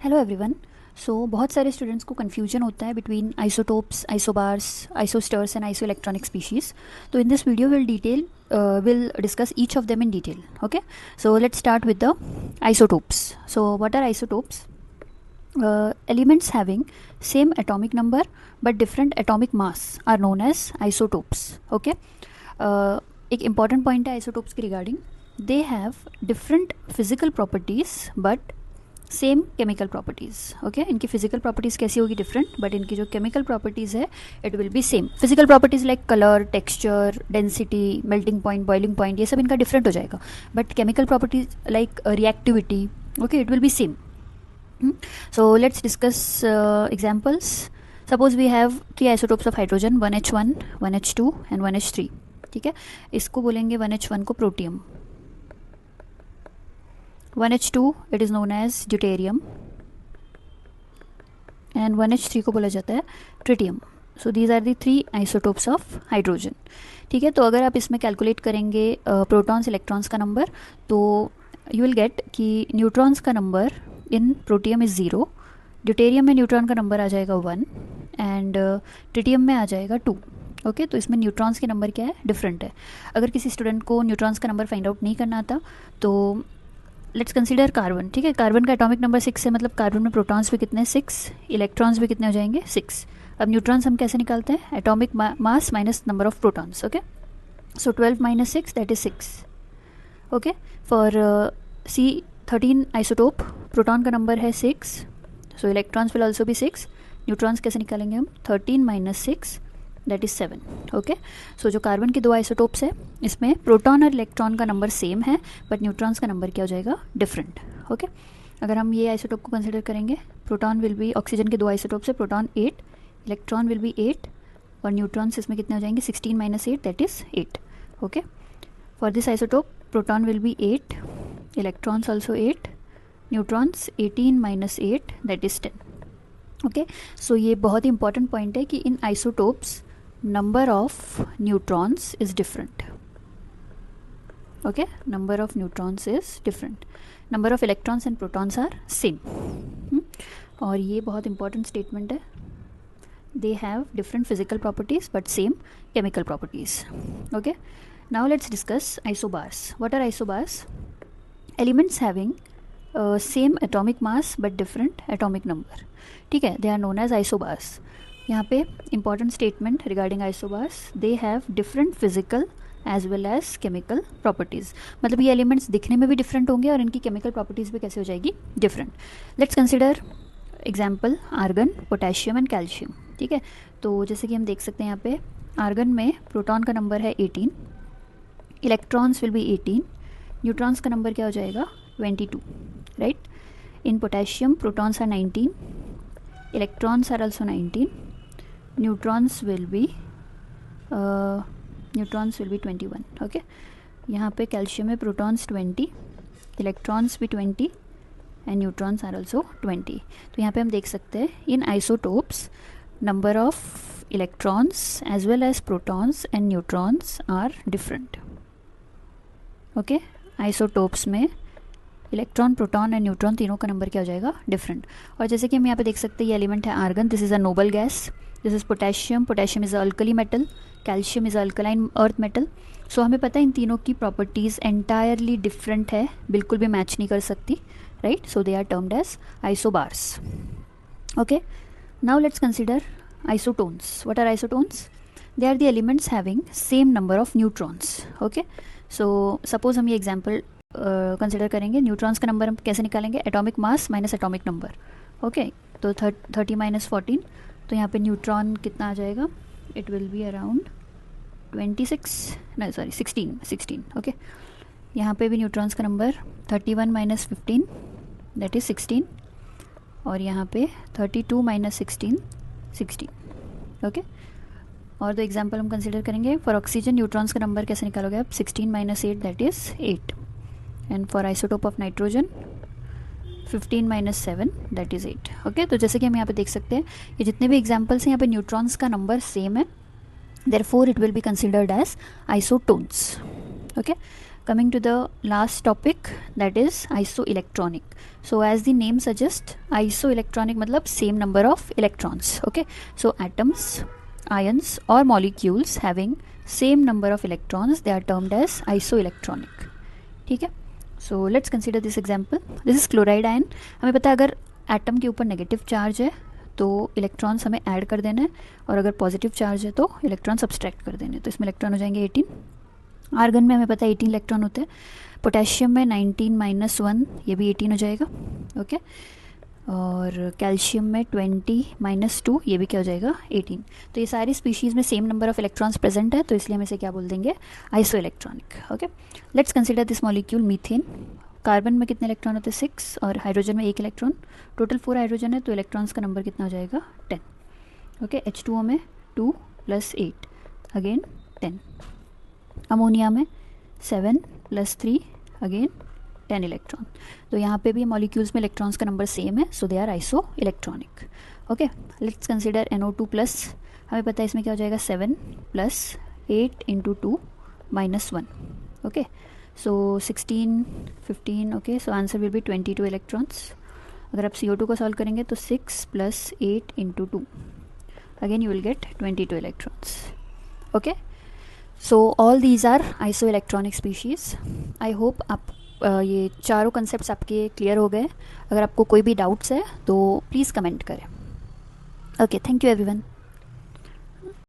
Hello everyone. बहुत सारे students को कन्फ्यूजन होता है between isotopes, isobars, isosters and isoelectronic species. तो in this video will discuss each of them in detail. Okay, so let's start with the isotopes. So what are isotopes? Elements having same atomic number but different atomic mass are known as isotopes. Okay, एक important point है isotopes के regarding. They have different physical properties but same chemical properties. Okay, इनकी physical properties कैसी होगी? Different, but इनकी जो chemical properties है it will be same. Physical properties like colour, texture, density, melting point, boiling point, ये सब इनका different हो जाएगा. But chemical properties like reactivity, okay, it will be same. So let's discuss examples. Suppose we have 3 isotopes of hydrogen, 1H1, 1H2 and 1H3. ठीक है, इसको बोलेंगे 1H1 को protium, 1H2 it is known as deuterium and 1H3 को बोला जाता है tritium. So these are the 3 isotopes of hydrogen. ठीक है, तो अगर आप इसमें कैलकुलेट करेंगे प्रोटॉन्स इलेक्ट्रॉन्स का नंबर, तो यू विल गेट कि न्यूट्रॉन्स का number in protium is 0, deuterium में न्यूट्रॉन का नंबर आ जाएगा 1 एंड ट्रिटियम में आ जाएगा 2. ओके, तो इसमें न्यूट्रॉन्स के नंबर क्या है? डिफरेंट है. अगर किसी स्टूडेंट को न्यूट्रॉन्स का नंबर फाइंड आउट नहीं करना आता तो लेट्स कंसीडर कार्बन. ठीक है, कार्बन का एटॉमिक नंबर 6 है, मतलब कार्बन में प्रोटॉन्स भी कितने? 6. इलेक्ट्रॉन्स भी कितने हो जाएंगे? 6. अब न्यूट्रॉन्स हम कैसे निकालते हैं? Atomic mass minus number of protons. Okay, so 12 minus 6 that is 6. Okay, for C13 isotope proton का नंबर है 6, सो electrons will also be 6. Neutrons कैसे निकालेंगे हम? 13 माइनस 6 दैट इज़ 7. ओके, सो जो कार्बन की 2 आइसोटोप्स है इसमें प्रोटॉन और इलेक्ट्रॉन का नंबर सेम है बट न्यूट्रॉन्स का नंबर क्या हो जाएगा? डिफरेंट. ओके, अगर हम ये आइसोटोप को कंसिडर करेंगे, प्रोटॉन विल बी, ऑक्सीजन के 2 आइसोटोप्स है, प्रोटॉन 8, इलेक्ट्रॉन विल बी 8 और न्यूट्रॉन्स इसमें कितने हो जाएंगे? 16 minus 8 that is 8. Okay, for this isotope proton will be 8, electrons also 8, neutrons 18 minus 8 that is 10. Okay, so ये बहुत ही इंपॉर्टेंट पॉइंट है कि इन isotopes number of neutrons is different. Okay, number of neutrons is different, number of electrons and protons are same. और ये बहुत important statement है. They have different physical properties but same chemical properties. Okay, now let's discuss isobars. What are isobars? Elements having same atomic mass but different atomic number. ठीक है, they are known as isobars. यहाँ पे important statement regarding isobars, they have different physical as well as chemical properties. मतलब ये elements दिखने में भी different होंगे और इनकी केमिकल प्रॉपर्टीज़ भी कैसे हो जाएगी? Different. Let's consider example argon, potassium and calcium. ठीक है, तो जैसे कि हम देख सकते हैं यहाँ पे आर्गन में प्रोटॉन का नंबर है 18, इलेक्ट्रॉन्स विल बी 18, न्यूट्रॉन्स का नंबर क्या हो जाएगा? 22. Right. In potassium protons are 19, electrons are also 19, neutrons will be 21. Okay, यहाँ पे कैल्शियम में प्रोटॉन्स 20, इलेक्ट्रॉन्स भी 20 एंड न्यूट्रॉन्स आर ऑल्सो 20. तो यहाँ पे हम देख सकते हैं इन isotopes number of electrons as well as protons and neutrons are different. Okay, isotopes में इलेक्ट्रॉन, प्रोटॉन एंड न्यूट्रॉन तीनों का नंबर क्या हो जाएगा? डिफरेंट. और जैसे कि हम यहाँ पे देख सकते हैं ये एलिमेंट है argon, this is a noble gas. This is potassium, potassium is alkali metal, calcium is alkaline earth metal. So हमें पता है इन तीनों की प्रॉपर्टीज़ एंटायरली डिफरेंट है, बिल्कुल भी मैच नहीं कर सकती. Right, so they are termed as isobars. Okay, now let's consider isotones. What are isotones? They are the elements having same number of neutrons. Okay, so suppose हम ये example consider करेंगे. Neutrons का number हम कैसे निकालेंगे? Atomic mass minus atomic number. Okay, तो 30 minus 14, तो यहाँ पे न्यूट्रॉन कितना आ जाएगा? It will be around 16. Okay, यहाँ पे भी न्यूट्रॉन्स का नंबर 31 माइनस 15 दैट इज़ 16 और यहाँ पे 32 माइनस 16. ओके, और दो एग्जाम्पल हम कंसिडर करेंगे. फॉर ऑक्सीजन न्यूट्रॉन्स का नंबर कैसे निकालोगे आप? 16 minus 8 that is 8 and for isotope of nitrogen 15 minus 7 that is 8. Okay, तो जैसे कि हम यहाँ पे देख सकते हैं ये जितने भी एग्जाम्पल्स हैं यहाँ पे न्यूट्रॉन्स का नंबर सेम है, therefore it will be considered as isotones. Okay, Coming to the last topic, that is isoelectronic. So as the name suggests, isoelectronic मतलब same number of electrons. Okay, so atoms, ions or molecules having same number of electrons, they are termed as isoelectronic. ठीक है, so let's consider this example. This is chloride ion. हमें पता है अगर atom के ऊपर negative charge है तो इलेक्ट्रॉन्स हमें ऐड कर देना है, और अगर पॉजिटिव चार्ज है तो इलेक्ट्रॉन सब्सट्रैक्ट कर देने हैं. तो इसमें इलेक्ट्रॉन हो जाएंगे 18. आर्गन में हमें पता है 18 इलेक्ट्रॉन होते हैं. पोटेशियम में 19 माइनस 1, ये भी 18 हो जाएगा. ओके, और कैल्शियम में 20 माइनस 2, ये भी क्या हो जाएगा 18. तो ये सारी स्पीशीज़ में same number of electrons present है, तो इसलिए हम इसे क्या बोल देंगे, iso electronic. Okay, let's consider this molecule methane. Carbon में कितने इलेक्ट्रॉन होते हैं 6, और हाइड्रोजन में 1 इलेक्ट्रॉन. टोटल 4 हाइड्रोजन है, तो इलेक्ट्रॉन्स का नंबर कितना हो जाएगा 10. ओके, H2O में 2 + 8 अगेन 10. अमोनिया में 7 + 3 अगेन 10 इलेक्ट्रॉन. तो यहाँ पे भी मॉलिक्यूल्स में इलेक्ट्रॉन्स का नंबर सेम है, so they are isoelectronic. Okay, let's consider NO2+. हमें पता है इसमें क्या हो जाएगा 7 + 8 × 2 - 1. Okay, so 16 15. Okay, so answer will be 22 electrons. अगर आप CO2 को सॉल्व करेंगे तो 6 + 8 × 2, again you will get 22 electrons. Okay, so all these are isoelectronic species. I hope आप ये चारों कंसेप्ट्स आपके क्लियर हो गए. अगर आपको कोई भी डाउट्स है तो प्लीज़ कमेंट करें. Okay, thank you everyone.